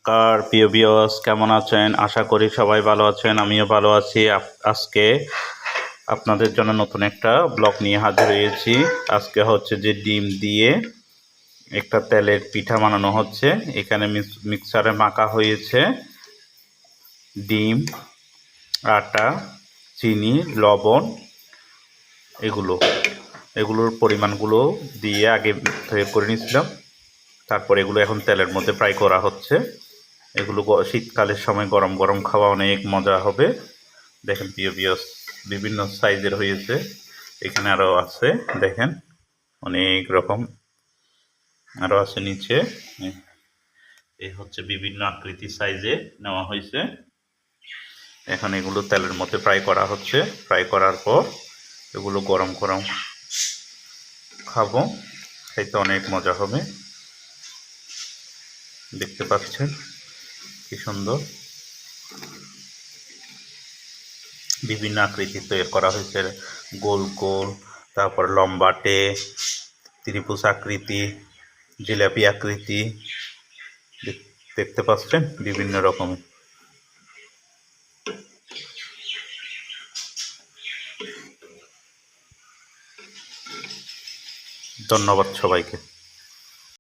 নমস্কার প্রিয় ভিউয়ার্স, কেমন আছেন? আশা করি সবাই ভালো আছেন। আমিও ভালো আছি। আজকে আপনাদের জন্য নতুন একটা ব্লগ নিয়ে হাজির হয়েছি। আজকে হচ্ছে যে ডিম দিয়ে একটা তেলের পিঠা বানানো হচ্ছে। এখানে মিক্সারে মাখা হয়েছে ডিম, আটা, চিনি, লবণ, এগুলোর পরিমাণগুলো দিয়ে আগে তৈরি করে নিয়েছিলাম। তারপর এগুলো এখন তেলের মধ্যে ফ্রাই করা হচ্ছে। এগুলো শীতকালের সময় গরম গরম খাওয়া অনেক মজা হবে। দেখেন প্রিয় ভিউয়ার্স, বিভিন্ন সাইজের হয়েছে। এখানে আরও আছে, দেখেন অনেক রকম আরও আছে নিচে। এই হচ্ছে বিভিন্ন আকৃতি সাইজে নেওয়া হয়েছে। এখন এগুলো তেলের মধ্যে ফ্রাই করা হচ্ছে। ফ্রাই করার পর এগুলো গরম গরম খাবো, খাইতে অনেক মজা হবে। দেখতে পাচ্ছেন কি সুন্দর বিভিন্ন আকৃতি তৈরি করা হয়েছে, গোল গোল, তারপর লম্বাটে, ত্রিভুজ আকৃতি, জিলাপি আকৃতি, দেখতে পাচ্ছেন বিভিন্ন রকমের। ধন্যবাদ সবাইকে।